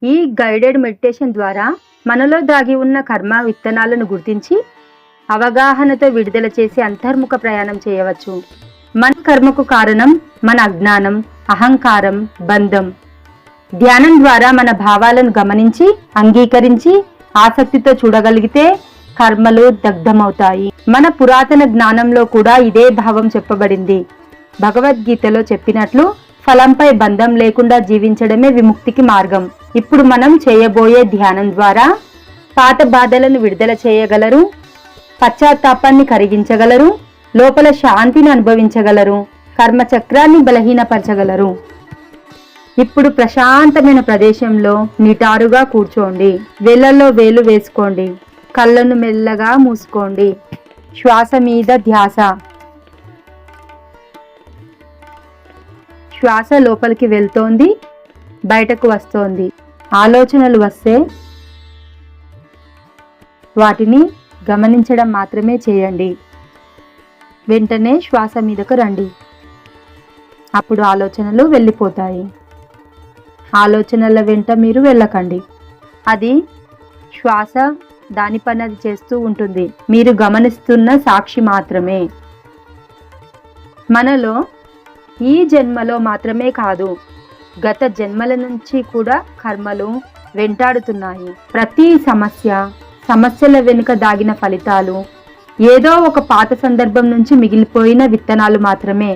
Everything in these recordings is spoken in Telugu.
ఈ గైడెడ్ మెడిటేషన్ ద్వారా మనలో దాగి ఉన్న కర్మ విత్తనాలను గుర్తించి అవగాహనతో విడుదల చేసి అంతర్ముఖ ప్రయాణం చేయవచ్చు. మన కర్మకు కారణం మన అజ్ఞానం, అహంకారం, బంధం. ధ్యానం ద్వారా మన భావాలను గమనించి అంగీకరించి ఆసక్తితో చూడగలిగితే కర్మలు దగ్ధమవుతాయి. మన పురాతన జ్ఞానంలో కూడా ఇదే భావం చెప్పబడింది. భగవద్గీతలో చెప్పినట్లు ఫలంపై బంధం లేకుండా జీవించడమే విముక్తికి మార్గం. ఇప్పుడు మనం చేయబోయే ధ్యానం ద్వారా పాత బాధలను విడుదల చేయగలరు, పశ్చాత్తాపాన్ని కరిగించగలరు, లోపల శాంతిని అనుభవించగలరు, కర్మచక్రాన్ని బలహీనపరచగలరు. ఇప్పుడు ప్రశాంతమైన ప్రదేశంలో నిటారుగా కూర్చోండి. వేళ్ళల్లో వేలు వేసుకోండి. కళ్ళను మెల్లగా మూసుకోండి. శ్వాస మీద ధ్యాస. శ్వాస లోపలికి వెళ్తోంది, బయటకు వస్తోంది. ఆలోచనలు వస్తే వాటిని గమనించడం మాత్రమే చేయండి. వెంటనే శ్వాస మీదకు రండి. అప్పుడు ఆలోచనలు వెళ్ళిపోతాయి. ఆలోచనల వెంట మీరు వెళ్ళకండి. అది శ్వాస దాని పని అది చేస్తూ ఉంటుంది. మీరు గమనిస్తున్న సాక్షి మాత్రమే. మనలో ఈ జన్మలో మాత్రమే కాదు, గత జన్మల నుంచి కూడా కర్మలు వెంటాడుతున్నాయి. ప్రతి సమస్యల వెనుక దాగిన ఫలితాలు ఏదో ఒక పాత సందర్భం నుంచి మిగిలిపోయిన విత్తనాలు మాత్రమే.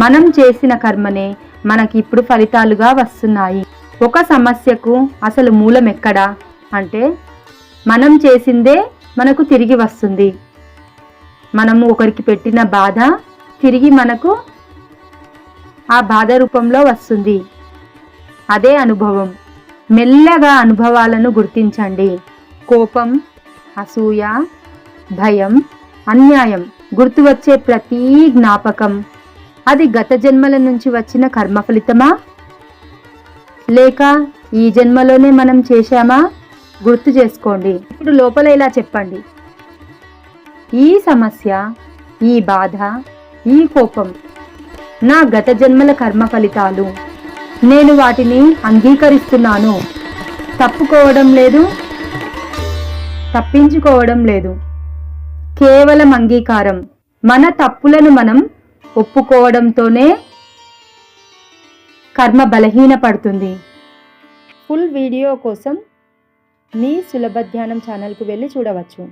మనం చేసిన కర్మనే మనకి ఇప్పుడు ఫలితాలుగా వస్తున్నాయి. ఒక సమస్యకు అసలు మూలం ఎక్కడా అంటే మనం చేసిందే మనకు తిరిగి వస్తుంది. మనము ఒకరికి పెట్టిన బాధ తిరిగి మనకు ఆ బాధ రూపంలో వస్తుంది. అదే అనుభవం. మెల్లగా అనుభవాలను గుర్తించండి. కోపం, అసూయ, భయం, అన్యాయం గుర్తు వచ్చే ప్రతి జ్ఞాపకం అది గత జన్మల నుంచి వచ్చిన కర్మ ఫలితమా, లేక ఈ జన్మలోనే మనం చేశామా? గుర్తు చేసుకోండి. ఇప్పుడు లోపల ఇలా చెప్పండి: ఈ సమస్య, ఈ బాధ, ఈ కోపం నా గత జన్మల కర్మ ఫలితాలు. నేను వాటిని అంగీకరిస్తున్నాను. తప్పుకోవడం లేదు, తప్పించుకోవడం లేదు. కేవలం అంగీకారం. మన తప్పులను మనం ఒప్పుకోవడంతోనే కర్మ బలహీనపడుతుంది. ఫుల్ వీడియో కోసం మీ సులభ ధ్యానం ఛానల్కు వెళ్ళి చూడవచ్చు.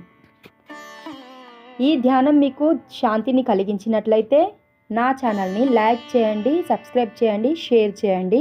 ఈ ధ్యానం మీకు శాంతిని కలిగించినట్లయితే నా ఛానల్ని లైక్ చేయండి, సబ్స్క్రైబ్ చేయండి, షేర్ చేయండి.